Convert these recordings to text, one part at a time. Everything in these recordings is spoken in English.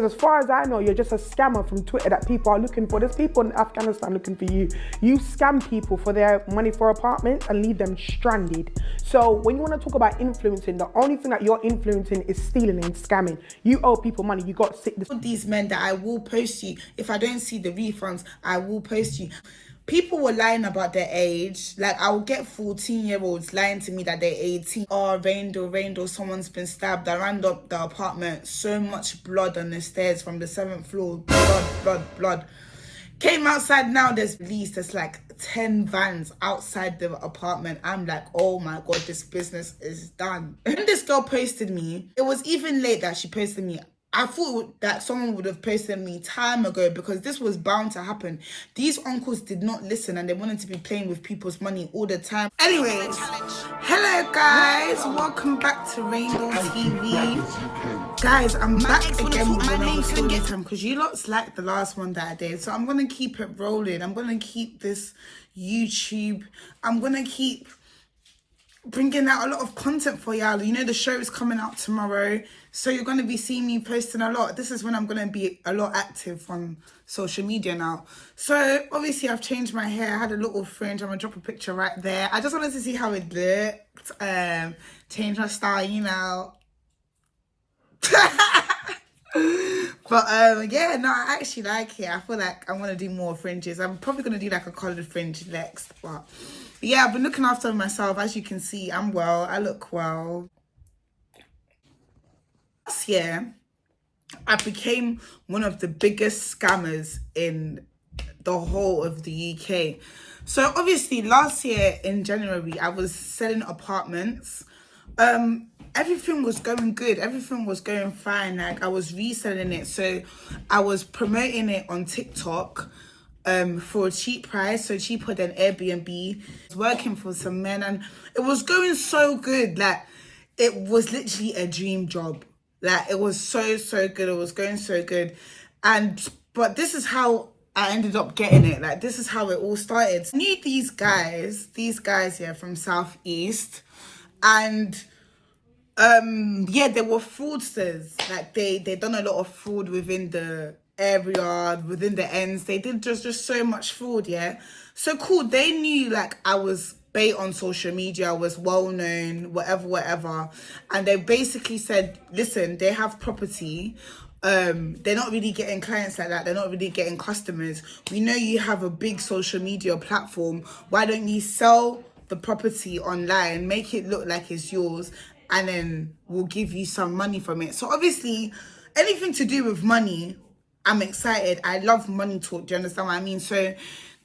As far as I know, you're just a scammer from Twitter that people are looking for. There's people in Afghanistan looking for you. You scam people for their money for apartments and leave them stranded. So when you want to talk about influencing, the only thing that you're influencing is stealing and scamming. You owe people money. You got sick. These men that I will post you. If I don't see the refunds, I will post you. People were lying about their age. Like, I will get 14-year-olds lying to me that they're 18. Oh, Raindor, someone's been stabbed. I ran up the apartment. So much blood on the stairs from the 7th floor. Blood. Came outside now, there's like 10 vans outside the apartment. I'm like, oh my God, this business is done. When this girl posted me, it was even late that she posted me. I thought that someone would have posted me time ago because this was bound to happen. These uncles did not listen and they wanted to be playing with people's money all the time. Anyways, hello guys, welcome back to Rainbow TV. Guys, I'm back again with another story time because you lots liked the last one that I did. So I'm going to keep it rolling. I'm going to keep this YouTube. I'm going to keep bringing out a lot of content for y'all. You know, the show is coming out tomorrow, so you're going to be seeing me posting a lot. This is when I'm going to be a lot active on social media now. So obviously I've changed my hair. I had a little fringe. I'm going to drop a picture right there. I just wanted to see how it looked. Change my style, you know. But yeah, no, I actually like it. I feel like I want to do more fringes. I'm probably going to do like a collared fringe next, but yeah, I've been looking after myself. As you can see, I'm well. I look well. Last year, I became one of the biggest scammers in the whole of the UK. So obviously, last year in January, I was selling apartments. Everything was going good. Everything was going fine. Like, I was reselling it. So I was promoting it on TikTok for a cheap price, so cheaper than Airbnb. I was working for some men and it was going so good. Like, it was literally a dream job. Like, it was so good. It was going so good. But this is how I ended up getting it. Like, this is how it all started. I knew these guys here from Southeast, and yeah, they were fraudsters. Like, they done a lot of fraud within the area, within the ends. They did just so much fraud, yeah. So cool. They knew like I was bait on social media, I was well known, whatever. And they basically said, listen, they have property. They're not really getting clients like that. They're not really getting customers. We know you have a big social media platform. Why don't you sell the property online, make it look like it's yours, and then we'll give you some money from it. So obviously, anything to do with money, I'm excited. I love money talk. Do you understand what I mean? So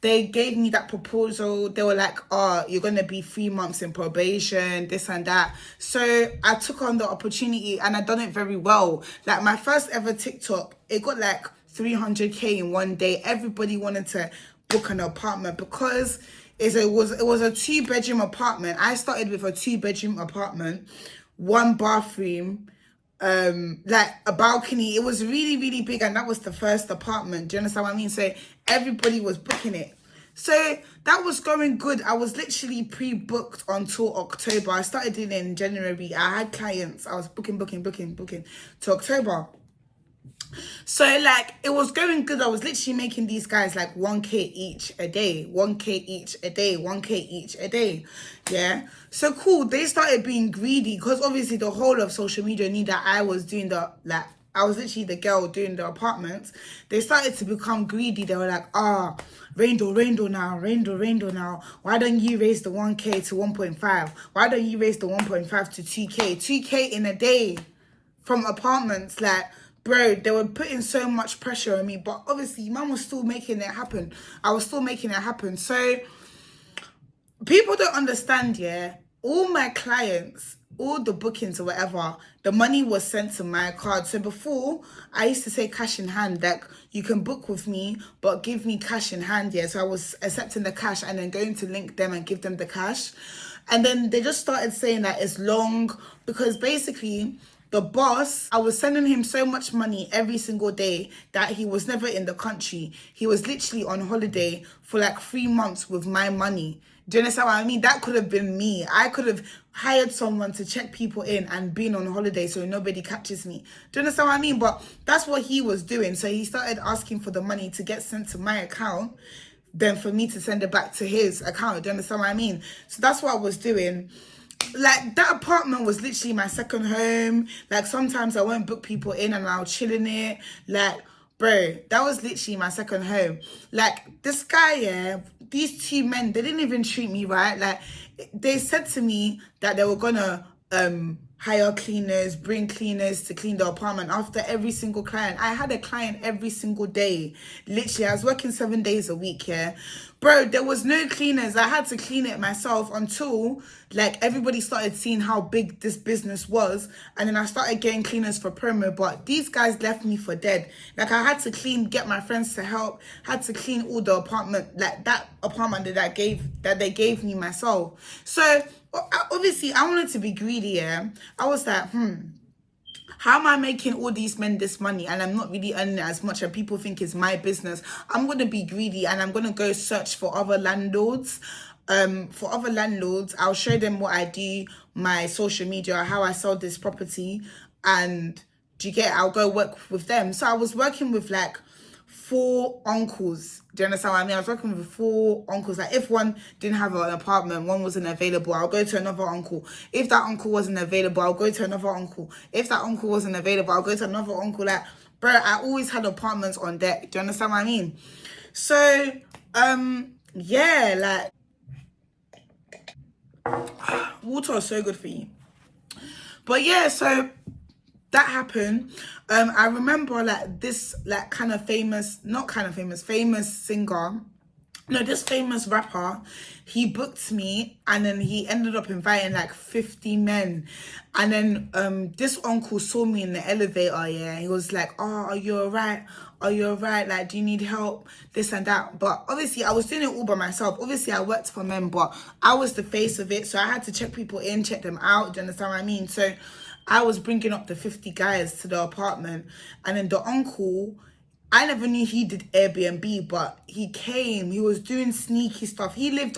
they gave me that proposal. They were like, oh, you're going to be 3 months in probation, this and that. So I took on the opportunity and I done it very well. Like, my first ever TikTok, it got like 300K in one day. Everybody wanted to book an apartment because it was a 2-bedroom apartment. I started with a 2-bedroom apartment, 1 bathroom, like a balcony. It was really big, and that was the first apartment. Do you understand what I mean? So everybody was booking it. So that was going good. I was literally pre-booked until October. I started doing it in January. I had clients. I was booking to October. So like, it was going good. I was literally making these guys like 1K each a day, 1K each a day, 1K each a day. Yeah. So cool. They started being greedy because obviously the whole of social media knew that I was doing I was literally the girl doing the apartments. They started to become greedy. They were like, Raindor now. Why don't you raise the 1K to 1.5? Why don't you raise the 1.5 to 2K? 2K in a day from apartments. Like, bro, they were putting so much pressure on me, but obviously man was still making it happen. I was still making it happen. So people don't understand, yeah, all my clients, all the bookings or whatever, the money was sent to my card. So before, I used to say cash in hand, like, you can book with me, but give me cash in hand, yeah. So I was accepting the cash and then going to link them and give them the cash. And then they just started saying that it's long, because basically The boss, I was sending him so much money every single day that he was never in the country. He was literally on holiday for like 3 months with my money. Do you understand what I mean? That could have been me. I could have hired someone to check people in and been on holiday so nobody catches me. Do you understand what I mean? But that's what he was doing. So he started asking for the money to get sent to my account, then for me to send it back to his account. Do you understand what I mean? So that's what I was doing. Like, that apartment was literally my second home. Like, sometimes I won't book people in and I'll chill in it. Like, bro, that was literally my second home. Like, this guy, yeah, these two men, they didn't even treat me right. Like, they said to me that they were gonna hire cleaners, bring cleaners to clean the apartment after every single client. I had a client every single day. Literally, I was working 7 days a week, yeah. Bro, there was no cleaners. I had to clean it myself until, like, everybody started seeing how big this business was. And then I started getting cleaners for promo. But these guys left me for dead. Like, I had to get my friends to help. Had to clean all the apartment, like, that apartment that they gave me myself. So, obviously, I wanted to be greedy, yeah. I was like, how am I making all these men this money and I'm not really earning as much and people think it's my business? I'm going to be greedy and I'm going to go search for other landlords. I'll show them what I do, my social media, how I sell this property. And I'll go work with them. So I was working with like 4 uncles. Do you understand what I mean? I was working with 4 uncles. Like, if one didn't have an apartment, one wasn't available, I'll go to another uncle. If that uncle wasn't available, I'll go to another uncle. If that uncle wasn't available, I'll go to another uncle. Like, bro, I always had apartments on deck. Do you understand what I mean? So, yeah, like, water is so good for you. But yeah, so that happened. I remember like this like famous singer. No, this famous rapper, he booked me and then he ended up inviting like 50 men. And then this uncle saw me in the elevator, yeah. He was like, oh, are you alright? Are you alright? Like, do you need help? This and that. But obviously, I was doing it all by myself. Obviously, I worked for men, but I was the face of it. So I had to check people in, check them out. Do you understand what I mean? So I was bringing up the 50 guys to the apartment. And then the uncle, I never knew he did Airbnb, but he came. He was doing sneaky stuff. He lived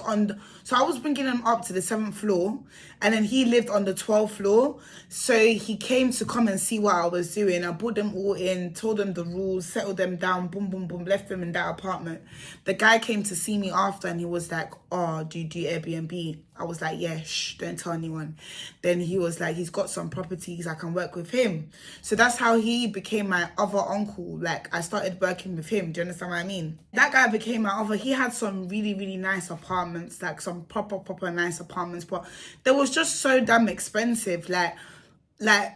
so I was bringing him up to the 7th floor, and then he lived on the 12th floor. So he came to come and see what I was doing. I brought them all in, told them the rules, settled them down, boom, boom, boom, left them in that apartment. The guy came to see me after, and he was like, oh, do you do Airbnb? I was like, yeah, shh, don't tell anyone. Then he was like, he's got some properties, I can work with him. So that's how he became my other uncle. Like, I started working with him. Do you understand what I mean? That guy became my other. He had some really, really nice apartments, like some proper nice apartments, but they was just so damn expensive. Like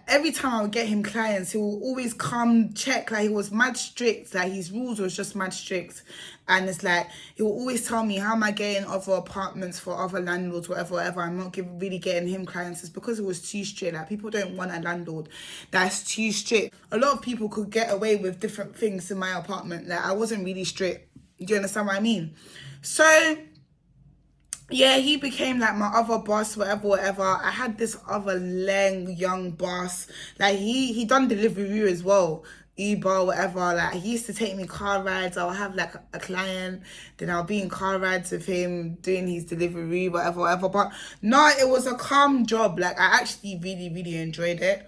every time I would get him clients, he will always come check. Like, he was mad strict. Like, his rules was just mad strict. And it's like, he will always tell me, how am I getting other apartments for other landlords, whatever. I'm not really getting him clients. It's because it was too strict. Like, people don't want a landlord that's too strict. A lot of people could get away with different things in my apartment. Like, I wasn't really strict. Do you understand what I mean? So yeah, he became like my other boss, whatever. I had this other young boss. Like, he done delivery as well. Uber, whatever. Like, he used to take me car rides. I'll have like a client, then I'll be in car rides with him doing his delivery, whatever. But no, it was a calm job. Like, I actually really, really enjoyed it.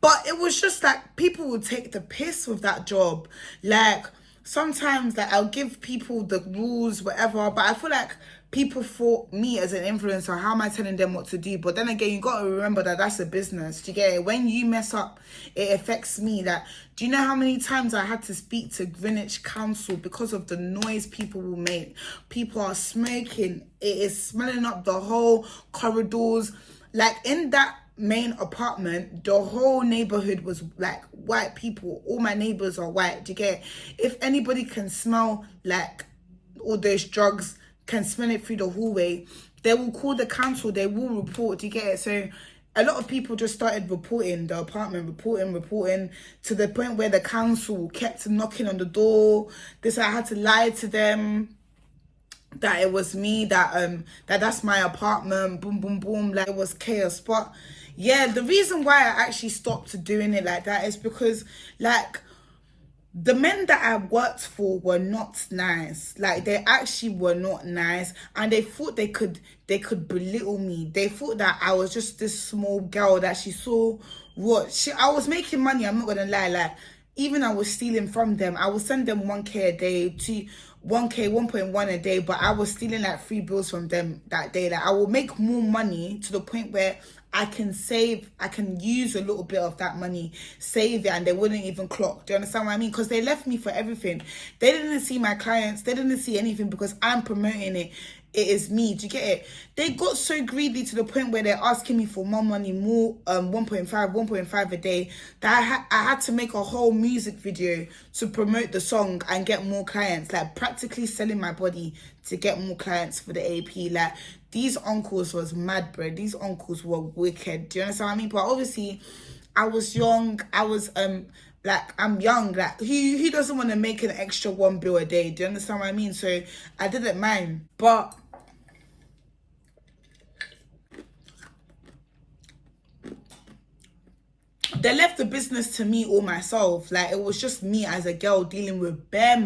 But it was just like, people would take the piss with that job. Like, sometimes like, I'll give people the rules, whatever, but I feel like people for me as an influencer, how am I telling them what to do? But then again, you got to remember that that's a business. Do you get it? When you mess up, it affects me. That, do you know how many times I had to speak to Greenwich Council because of the noise people will make? People are smoking. It is smelling up the whole corridors. Like, in that main apartment, the whole neighborhood was like white people. All my neighbors are white. Do you get it? If anybody can smell like all those drugs, can smell it through the hallway, they will call the council, they will report. Do you get it? So a lot of people just started reporting the apartment, reporting to the point where the council kept knocking on the door. I had to lie to them that it was me, that's my apartment, boom, boom, boom. Like, it was chaos. But Yeah, the reason why I actually stopped doing it like that is because, like, the men that I worked for were not nice. Like, they actually were not nice, and they thought they could belittle me. They thought that I was just this small girl that she saw what I was making money. I'm not gonna lie. Like, even I was stealing from them. I would send them 1K a day, to 1K, 1.1 a day, but I was stealing like 3 bills from them that day. Like, I will make more money to the point where I can save, I can use a little bit of that money, save it, and they wouldn't even clock. Do you understand what I mean? Because they left me for everything. They didn't see my clients, they didn't see anything because I'm promoting it. It is me. Do you get it? They got so greedy to the point where they're asking me for more money, more 1.5 a day, that I had to make a whole music video to promote the song and get more clients, like practically selling my body to get more clients for the AP. Like, these uncles was mad, bro. These uncles were wicked. Do you understand what I mean? But obviously, I was young. I was like, I'm young. Like, who doesn't want to make an extra 1 bill a day? Do you understand what I mean? So I didn't mind. But they left the business to me all myself. Like, it was just me as a girl dealing with bare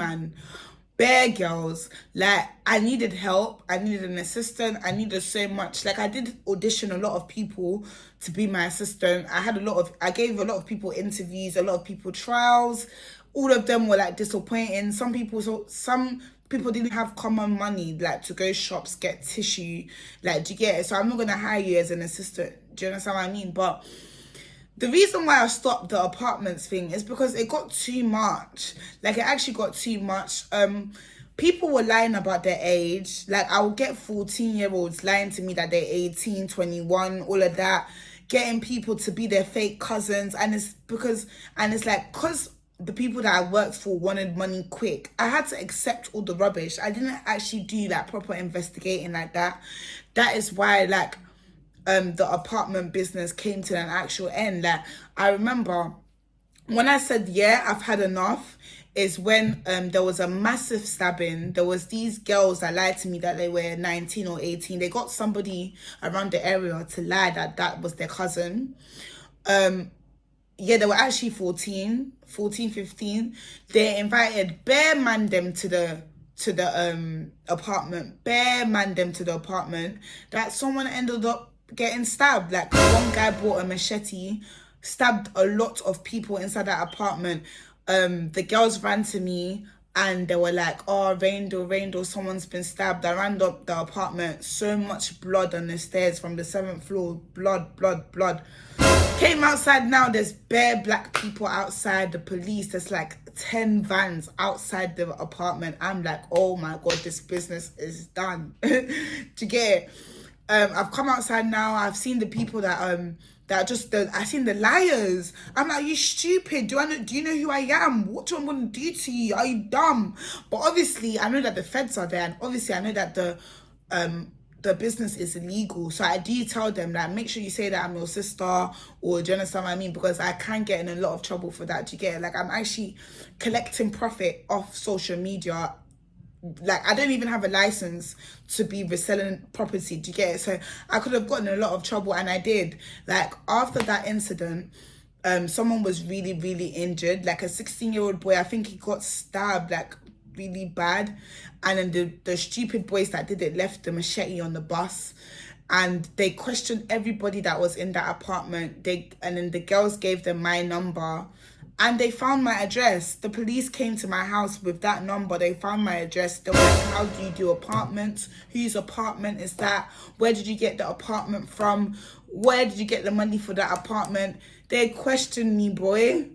girls. Like, I needed help, I needed an assistant, I needed so much. Like, I did audition a lot of people to be my assistant. I gave a lot of people interviews, a lot of people trials. All of them were like disappointing. Some people didn't have common money, like, to go shops, get tissue. Like, do you get it? So I'm not gonna hire you as an assistant. Do you understand what I mean? But the reason why I stopped the apartments thing is because it got too much. Like, it actually got too much. People were lying about their age. Like, I would get 14-year-olds lying to me that they're 18, 21, all of that. Getting people to be their fake cousins. And it's because the people that I worked for wanted money quick, I had to accept all the rubbish. I didn't actually do, like, proper investigating like that. That is why, like, the apartment business came to an actual end. Like, I remember when I said, yeah, I've had enough, is when there was a massive stabbing. There was these girls that lied to me that they were 19 or 18. They got somebody around the area to lie that was their cousin. Yeah, they were actually 14, 15. They invited bare man them to the apartment. Bare man them to the apartment. That someone ended up getting stabbed. Like, one guy brought a machete, stabbed a lot of people inside that apartment. The girls ran to me and they were like, oh, Raindor, someone's been stabbed. I ran up the apartment, so much blood on the stairs from the 7th floor. Blood. Came outside now, there's bare black people outside, the police, there's like 10 vans outside the apartment. I'm like, oh my God, this business is done. Do you get it? I've come outside now. I've seen the people that I've seen the liars. I'm like, you stupid. Do you know who I am? What do I want to do to you? Are you dumb? But obviously, I know that the feds are there, and obviously, I know that the business is illegal. So I do tell them that, make sure you say that I'm your sister, or do you understand what I mean? Because I can get in a lot of trouble for that. Do you get it? Like, I'm actually collecting profit off social media. Like, I don't even have a license to be reselling property. Do you get it? So I could have gotten in a lot of trouble, and I did. Like, after that incident, someone was really, really injured. Like, a 16-year-old boy, I think he got stabbed, like, really bad. And then the stupid boys that did it left the machete on the bus. And they questioned everybody that was in that apartment. And then the girls gave them my number. And they found my address. The police came to my house with that number. They found my address. They were like, how do you do apartments? Whose apartment is that? Where did you get the apartment from? Where did you get the money for that apartment? They questioned me, boy.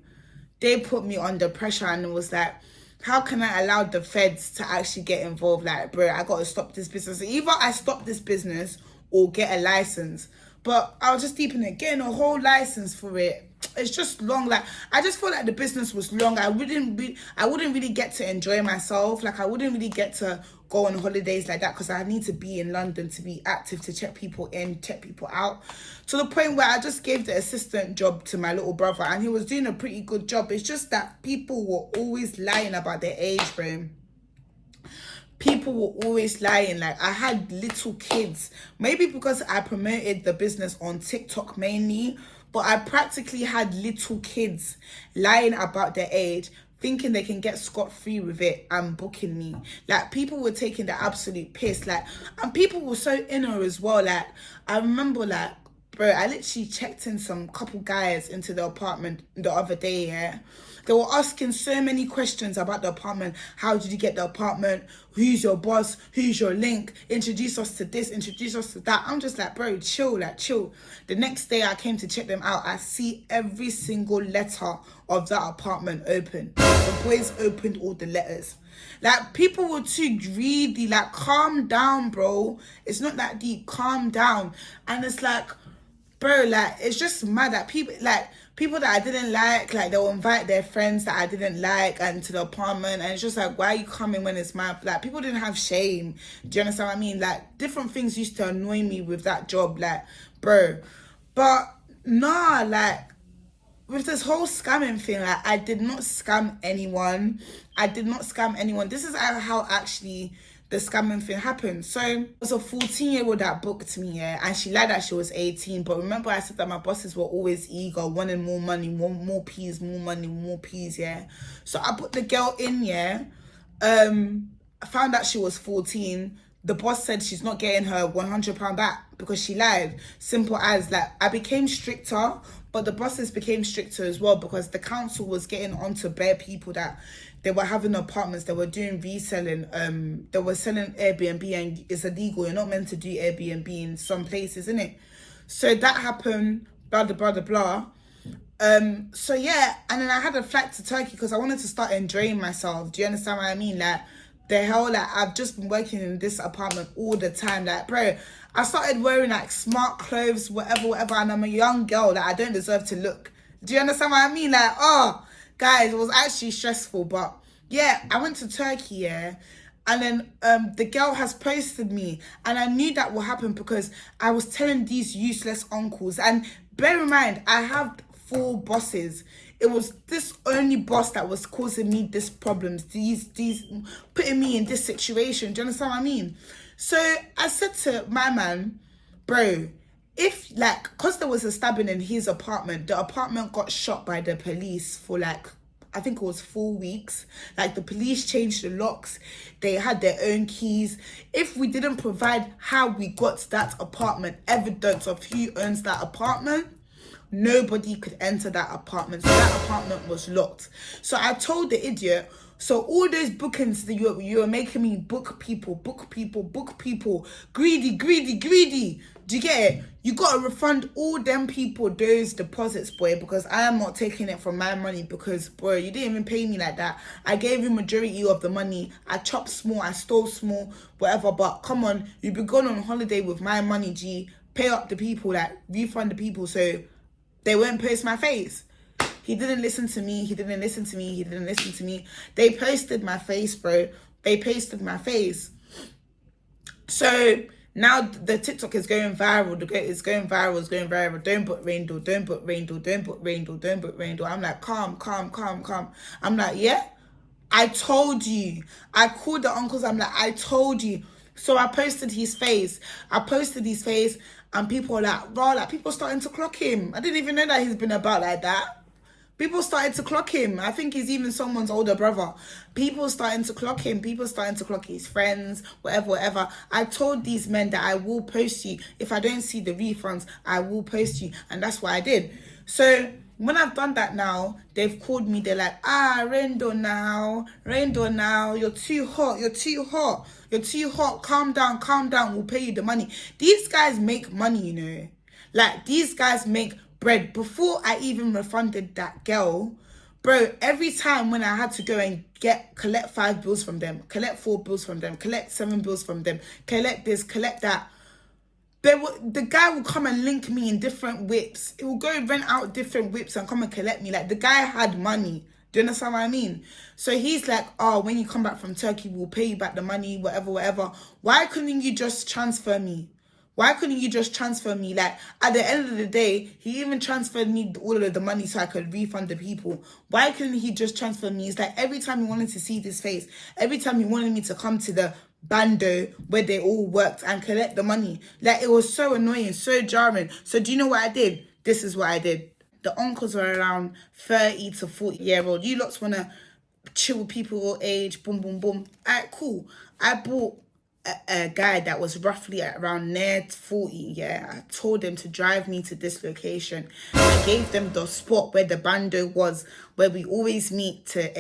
They put me under pressure, and it was like, how can I allow the feds to actually get involved? Like, bro, I got to stop this business. Either I stop this business or get a license. But I was just deep in it, getting a whole license for it. It's just long. Like, I just felt like the business was long. I wouldn't really get to enjoy myself. Like, I wouldn't really get to go on holidays like that, because I need to be in London to be active, to check people in, check people out. To the point where I just gave the assistant job to my little brother, and he was doing a pretty good job. It's just that people were always lying about their age, bro. people were always lying. Like, I had little kids, maybe because I promoted the business on TikTok mainly, but I practically had little kids lying about their age, thinking they can get scot-free with it and booking me. Like, people were taking the absolute piss. Like, and people were so inner as well. Like, I remember, like, bro, I literally checked in some couple guys into the apartment the other day, yeah. They were asking so many questions about the apartment. How did you get the apartment? Who's your boss? Who's your link? Introduce us to this, introduce us to that. I'm just like, bro, chill, like, chill. The next day I came to check them out. I see every single letter of that apartment open. The boys opened all the letters. Like, people were too greedy. Like, calm down, bro. It's not that deep. Calm down. And it's like, bro, like, it's just mad that people that I didn't like they'll invite their friends that I didn't like and to the apartment, and it's just like, why are you coming when it's my, like, people didn't have shame. Do you understand what I mean? Like, different things used to annoy me with that job, like, bro. But nah, like, with this whole scamming thing, like, I did not scam anyone. This is how actually the scamming thing happened. So it was a 14-year-old that booked me, yeah, and she lied that she was 18. But remember, I said that my bosses were always eager, wanting more money, more peas, more money, more peas, yeah. So I put the girl in, yeah. I found out she was 14. The boss said she's not getting her £100 back because she lied. Simple as. Like, I became stricter, but the bosses became stricter as well, because the council was getting onto bare people that they were having apartments, they were doing reselling, they were selling Airbnb, and it's illegal. You're not meant to do Airbnb in some places, innit? So that happened, blah, blah, blah, blah. So yeah, and then I had a flight to Turkey because I wanted to start enjoying myself. Do you understand what I mean? Like, the hell, like, I've just been working in this apartment all the time. Like, bro, I started wearing, like, smart clothes, whatever, and I'm a young girl that I don't deserve to look. Do you understand what I mean? Like, oh, guys, it was actually stressful. But yeah, I went to Turkey, yeah, and then the girl has posted me, and I knew that would happen because I was telling these useless uncles. And bear in mind, I have 4 bosses. It was this only boss that was causing me these problems, these putting me in this situation. Do you understand what I mean? So I said to my man, bro, if, like, because there was a stabbing in his apartment, the apartment got shot by the police for, like, I think it was 4 weeks. Like, the police changed the locks. They had their own keys. If we didn't provide how we got that apartment, evidence of who owns that apartment, nobody could enter that apartment. So that apartment was locked. So I told the idiot, so all those bookings that you were making me book people, greedy. Do you get it? You gotta refund all them people those deposits, boy, because I am not taking it from my money, because, bro, you didn't even pay me like that. I gave you majority of the money. I chopped small, I stole small, whatever. But come on, you've been going on holiday with my money, G. Pay up the people, like, refund the people so they won't post my face. He didn't listen to me. They posted my face, bro. They pasted my face. So now the TikTok is going viral. It's going viral. Don't book Raindle. I'm like, calm. I'm like, yeah, I told you. I called the uncles. I'm like, I told you. So I posted his face. And people are like, raw, like, people starting to clock him. I didn't even know that he's been about like that. People started to clock him. I think he's even someone's older brother. People starting to clock him. People starting to clock his friends, whatever. I told these men that I will post you. If I don't see the refunds, I will post you. And that's what I did. So when I've done that now, they've called me. They're like, Rendo now. You're too hot. Calm down. We'll pay you the money. These guys make money, you know. Like, these guys make bread. Before I even refunded that girl, bro, every time when I had to go and collect 5 bills from them, collect 4 bills from them, collect 7 bills from them, collect this, collect that, the guy will come and link me in different whips. He will go and rent out different whips and come and collect me. Like, the guy had money. Do you understand what I mean? So he's like, oh, when you come back from Turkey, we'll pay you back the money, whatever. Why couldn't you just transfer me? Like, at the end of the day, he even transferred me all of the money so I could refund the people. Why couldn't he just transfer me? It's like every time he wanted to see this face, every time he wanted me to come to the bando where they all worked and collect the money. Like, it was so annoying, so jarring. So do you know what I did? This is what I did. The uncles are around 30 to 40-year-old. You lots want to chill with people your age, boom, boom, boom. All right, cool. I bought a guy that was roughly at around near 40, yeah. I told them to drive me to this location. I gave them the spot where the bando was, where we always meet to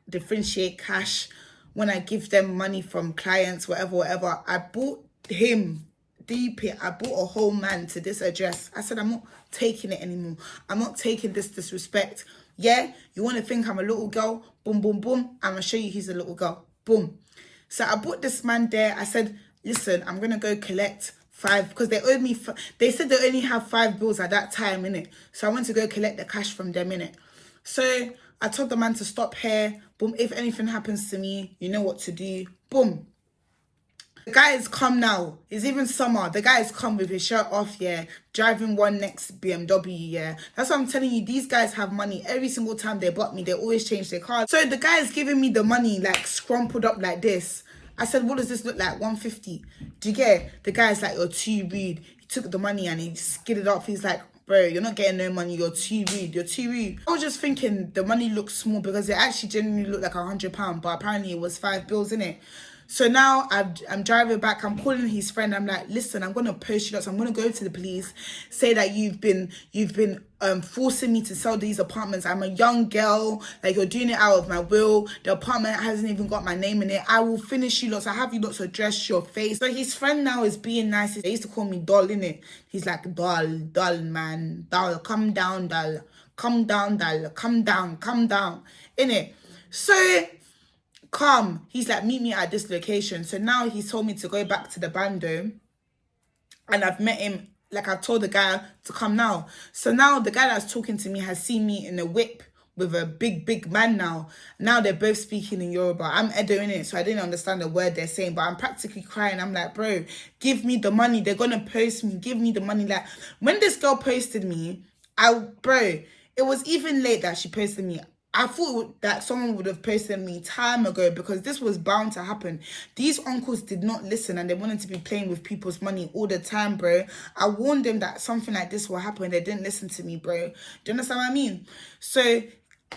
differentiate cash when I give them money from clients, whatever. I bought him deep it. I brought a whole man to this address. I said, I'm not taking it anymore. I'm not taking this disrespect. Yeah, you want to think I'm a little girl? Boom, boom, boom. I'm going to show you he's a little girl. Boom. So I brought this man there. I said, listen, I'm going to go collect 5, because they owed me, they said they only have 5 bills at that time, innit? So I went to go collect the cash from them, innit? So I told the man to stop here. Boom, if anything happens to me, you know what to do. Boom. The guy has come now. It's even summer. The guy has come with his shirt off, yeah, driving one next BMW, yeah. That's what I'm telling you. These guys have money. Every single time they bought me, they always change their car. So the guy is giving me the money, like, scrumpled up like this. I said, what does this look like? 150. Do you get it? The guy's like, you're too rude. He took the money and he skidded off. He's like, bro, you're not getting no money. You're too rude. You're too rude. I was just thinking the money looked small because it actually genuinely looked like £100, but apparently it was 5 bills, innit? So now I'm driving back. I'm calling his friend. I'm like, listen, I'm gonna post you up. So I'm gonna go to the police, say that you've been forcing me to sell these apartments. I'm a young girl. Like, you're doing it out of my will. The apartment hasn't even got my name in it. I will finish you lots. I have you lots address your face. So his friend now is being nice. They used to call me doll, innit? He's like, doll, man, doll, come down, doll, come down, doll, come down, innit? So come, he's like, meet me at this location. So now he's told me to go back to the bando, and I've met him. Like, I've told the guy to come now. So now the guy that's talking to me has seen me in a whip with a big man now. Now they're both speaking in Yoruba. I'm Edo in it, so I didn't understand the word they're saying, but I'm practically crying. I'm like, bro, give me the money. They're gonna post me. Give me the money. Like, when this girl posted me, it was even late that she posted me. I thought that someone would have posted me time ago, because this was bound to happen. These uncles did not listen, and they wanted to be playing with people's money all the time, bro. I warned them that something like this will happen. They didn't listen to me, bro. Do you understand what I mean? So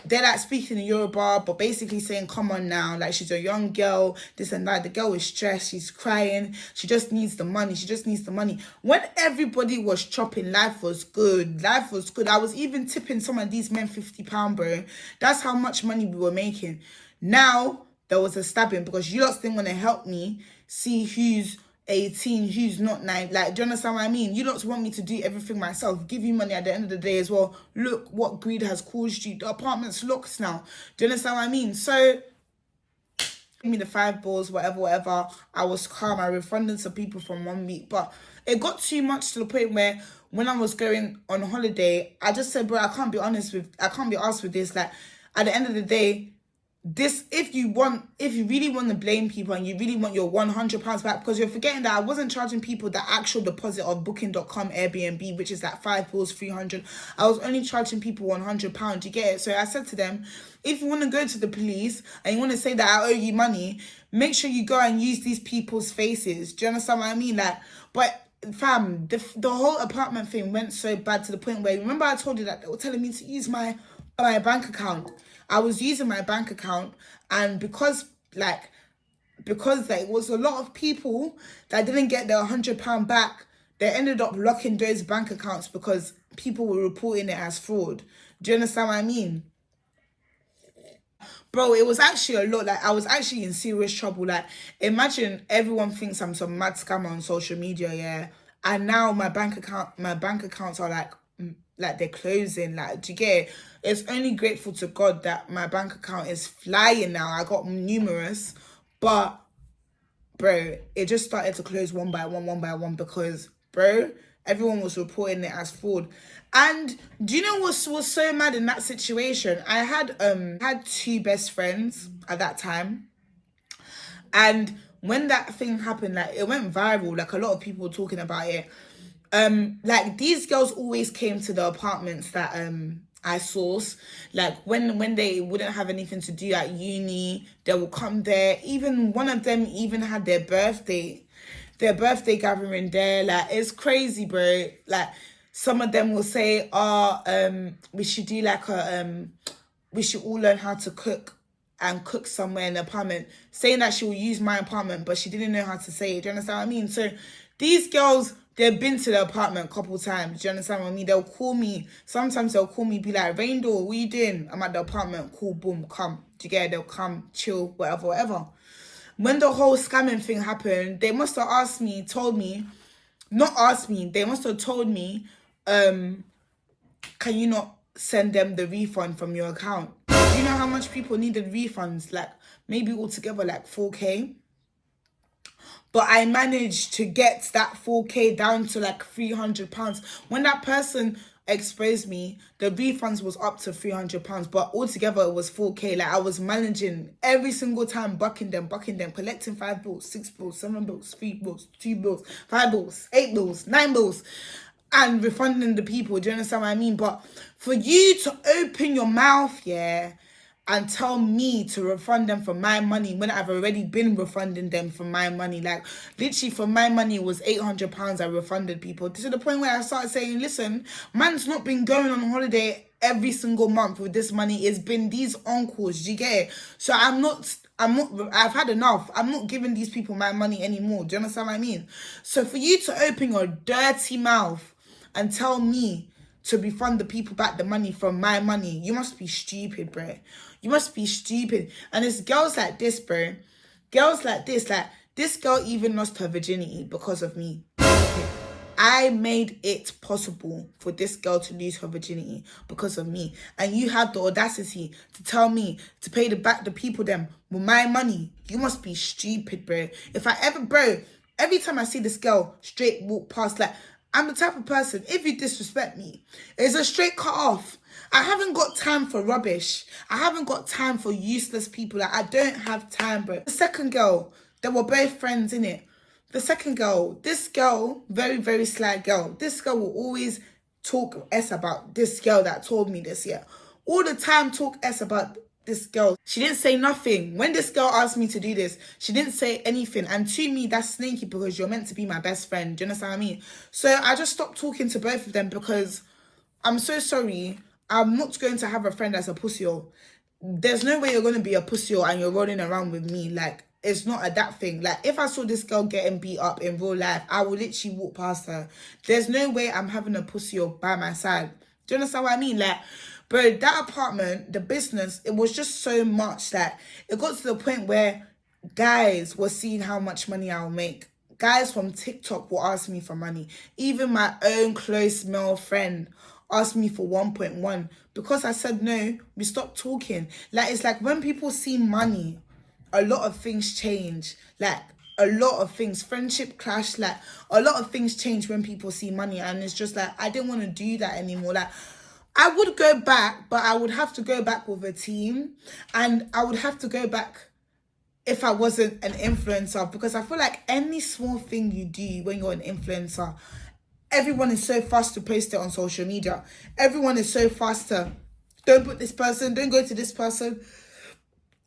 they're like speaking in Yoruba, but basically saying, come on now, like, she's a young girl, this and that. The girl is stressed, she's crying, she just needs the money, When everybody was chopping, life was good. I was even tipping some of these men £50, bro. That's how much money we were making. Now there was a stabbing, because you lot didn't want to help me see who's 18, who's not 9. Like, do you understand what I mean? You don't want me to do everything myself, give you money at the end of the day as well. Look what greed has caused you. The apartment's locked now. Do you understand what I mean? So give me the 5 bills, whatever. I was calm. I refunded some people from 1 week, but it got too much to the point where when I was going on holiday, I just said, bro, I can't be asked with this. Like, at the end of the day, this, if you really want to blame people and you really want your £100 back, because you're forgetting that I wasn't charging people the actual deposit of booking.com Airbnb, which is like 5 bills, 300. I was only charging people £100. You get it? So I said to them, if you want to go to the police and you want to say that I owe you money, make sure you go and use these people's faces. Do you understand what I mean? Like, but fam, the whole apartment thing went so bad to the point where, remember I told you that they were telling me to use my bank account. I was using my bank account, and because it was a lot of people that didn't get their £100 back, they ended up locking those bank accounts because people were reporting it as fraud. Do you understand what I mean? Bro, it was actually a lot. Like, I was actually in serious trouble. Like, imagine everyone thinks I'm some mad scammer on social media, yeah, and now my bank accounts are like they're closing. Like, do you get it? It's only grateful to God that my bank account is flying now. I got numerous, but bro, it just started to close one by one, because, bro, everyone was reporting it as fraud. And do you know what was so mad in that situation? I had 2 best friends at that time, and when that thing happened, like, it went viral. Like, a lot of people were talking about it. Like, these girls always came to the apartments that I source. Like when they wouldn't have anything to do at uni, they will come there. Even one of them even had their birthday gathering there. Like, it's crazy, bro. Like, some of them will say, we should do like we should all learn how to cook and cook somewhere in the apartment, saying that she will use my apartment, but she didn't know how to say it. Do you understand what I mean? So these girls, they've been to the apartment a couple times. Do you understand what I mean? They'll call me. Sometimes they'll call me, be like, Raindor, what you doing? I'm at the apartment. Cool, boom, come. Do you get it? They'll come, chill, whatever. When the whole scamming thing happened, they must have they must have told me, can you not send them the refund from your account? Do you know how much people needed refunds? Like, maybe altogether like 4K. But I managed to get that 4K down to like £300. When that person exposed me, the refunds was up to £300, but altogether it was 4K. Like, I was managing every single time, bucking them, collecting 5 bills, 6 bills, 7 bills, 3 bills, 2 bills, 5 bills, 8 bills, 9 bills, and refunding the people. Do you understand what I mean? But for you to open your mouth, and tell me to refund them for my money when I've already been refunding them for my money. Like, literally, for my money, it was £800 I refunded people. To the point where I started saying, listen, man's not been going on holiday every single month with this money. It's been these uncles, do you get it? So I've had enough. I'm not giving these people my money anymore. Do you understand what I mean? So for you to open your dirty mouth and tell me to refund the people back the money from my money, you must be stupid, bro. You must be stupid. And it's girls like this, bro. Girls like this girl even lost her virginity because of me. Okay. I made it possible for this girl to lose her virginity because of me. And you have the audacity to tell me to pay the people them with my money. You must be stupid, bro. Every time I see this girl straight walk past, like, I'm the type of person, if you disrespect me, it's a straight cut off. I haven't got time for rubbish. I haven't got time for useless people. Like, I don't have time, bro. The second girl, they were both friends, innit? The second girl, this girl, very, very sly girl. This girl will always talk S about this girl that told me this, all the time talk S about this girl. She didn't say nothing. When this girl asked me to do this, she didn't say anything. And to me, that's snaky because you're meant to be my best friend. Do you understand what I mean? So I just stopped talking to both of them because I'm so sorry. I'm not going to have a friend that's a pussy-o. There's no way you're going to be a pussy-o and you're rolling around with me. Like, it's not a that thing. Like, if I saw this girl getting beat up in real life, I would literally walk past her. There's no way I'm having a pussy-o by my side. Do you understand what I mean? Like, bro, that apartment, the business, it was just so much that it got to the point where guys were seeing how much money I'll make. Guys from TikTok will ask me for money. Even my own close male friend asked me for 1.1. Because I said no, we stopped talking. Like, it's like when people see money, a lot of things change. Like, a lot of things, friendship clash, like, a lot of things change when people see money. And it's just like, I didn't want to do that anymore. Like, I would go back, but I would have to go back with a team. And I would have to go back if I wasn't an influencer. Because I feel like any small thing you do when you're an influencer, everyone is so fast to post it on social media. Everyone is so fast to, don't put this person, don't go to this person.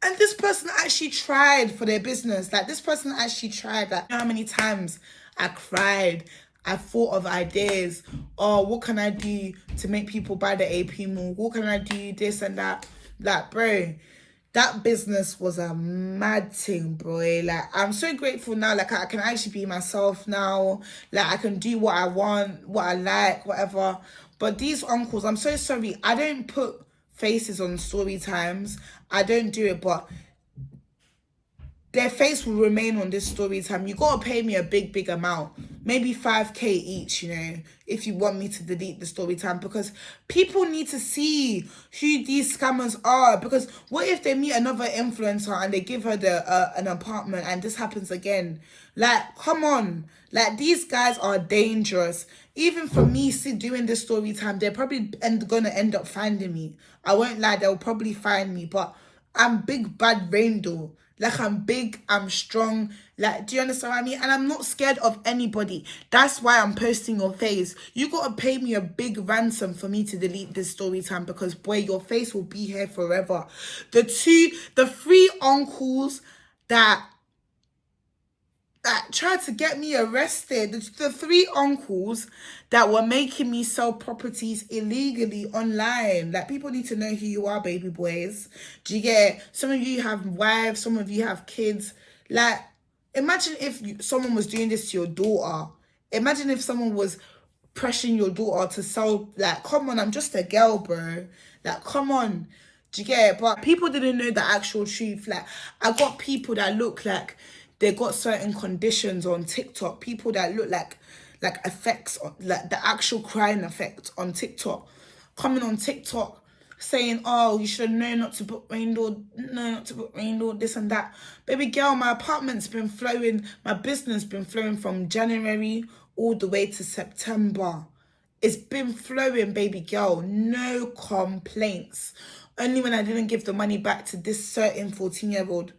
And this person actually tried for their business. Like, this person actually tried. Like, you know how many times I cried, I thought of ideas. Oh, what can I do to make people buy the AP more? What can I do, this and that? Like, bro, that business was a mad thing, bro. Like, I'm so grateful now. Like, I can actually be myself now. Like, I can do what I want, what I like, whatever. But these uncles, I'm so sorry. I don't put faces on story times. I don't do it, but their face will remain on this story time. You gotta pay me a big amount, maybe 5K each, you know, if you want me to delete the story time, because people need to see who these scammers are. Because what if they meet another influencer and they give her an apartment and this happens again? Like, come on. Like, these guys are dangerous. Even for me, doing this story time, they're probably gonna end up finding me. I won't lie, they'll probably find me, but I'm big bad Raindor. Like, I'm big, I'm strong. Like, do you understand what I mean? And I'm not scared of anybody. That's why I'm posting your face. You gotta pay me a big ransom for me to delete this story time, because boy, your face will be here forever. The 3 uncles that tried to get me arrested. The 3 uncles that were making me sell properties illegally online. Like, people need to know who you are, baby boys. Do you get? Some of you have wives, some of you have kids. Like, imagine if someone was doing this to your daughter. Imagine if someone was pressuring your daughter to sell. Like, come on, I'm just a girl, bro. Like, come on. Do you get it? But people didn't know the actual truth. Like, I got people that look like they got certain conditions on TikTok. People that look like effects, like the actual crying effect on TikTok, coming on TikTok saying, oh, you should have known not to book rain door, this and that. Baby girl, my apartment's been flowing, my business been flowing from January all the way to September. It's been flowing, baby girl. No complaints. Only when I didn't give the money back to this certain 14-year-old,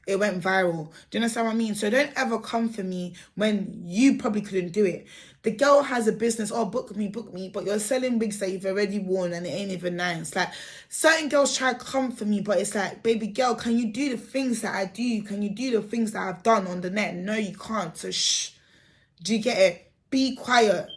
it went viral. Do you understand what I mean? So don't ever come for me when you probably couldn't do it. The girl has a business, oh, book me, but you're selling wigs that you've already worn and it ain't even nice. Like, certain girls try to come for me, but it's like, baby girl, can you do the things that I do? Can you do the things that I've done on the net? No, you can't. So shh. Do you get it? Be quiet.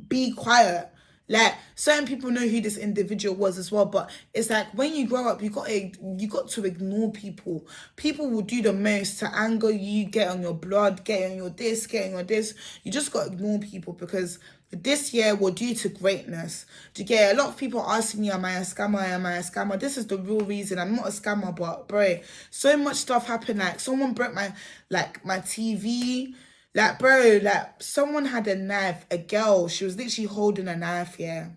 Be quiet. Like, certain people know who this individual was as well, but it's like, when you grow up, you got to ignore people. People will do the most to anger you, get on your blood, get on your this, get on your this. You just got to ignore people, because this year we're due to greatness. Do you get it? A lot of people ask me, am I a scammer? Am I a scammer? This is the real reason. I'm not a scammer, but bro, so much stuff happened. Like, someone broke my TV. Like, bro, like, someone had a knife, a girl, she was literally holding a knife, yeah.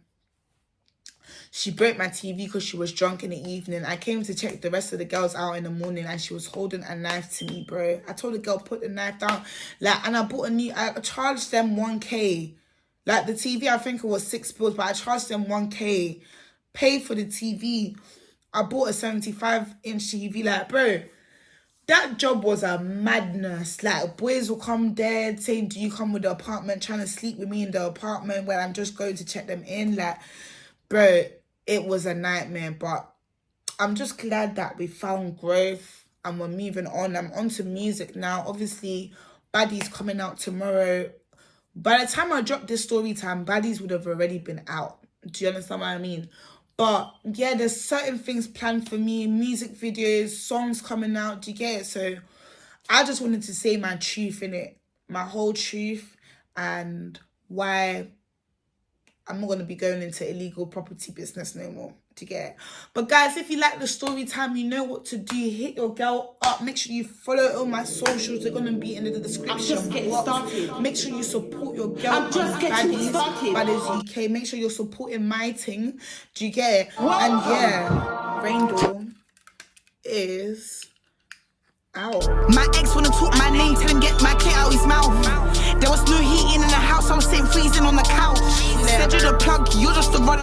She broke my TV because she was drunk in the evening. I came to check the rest of the girls out in the morning and she was holding a knife to me, bro. I told the girl, put the knife down. Like, and I charged them 1K. Like, the TV, I think it was 6 bills, but I charged them 1K. Paid for the TV. I bought a 75-inch TV, like, bro. That job was a madness. Like, boys will come there saying, do you come with the apartment, trying to sleep with me in the apartment when I'm just going to check them in. Like, bro, it was a nightmare. But I'm just glad that we found growth and we're moving on. I'm onto music now. Obviously, Baddie's coming out tomorrow. By the time I drop this story time, Baddies would have already been out. Do you understand what I mean? But yeah, there's certain things planned for me, music videos, songs coming out, do you get it? So I just wanted to say my truth in it, my whole truth, and why I'm not going to be going into illegal property business no more, do you get it? But guys, if you like the story time, you know what to do. Hit your girl up. Make sure you follow all my socials. They're going to be in the description. I'm just getting started. Make sure you support your girl. I'm just getting started. Baddies UK. Make sure you're supporting my thing. Do you get it? Whoa. And yeah, Rain Door is out. My ex wanna talk my name, tell him get my clit out his mouth. There was no heating in the house, I was sitting freezing on the couch. Said you're the plug, you're just the runner.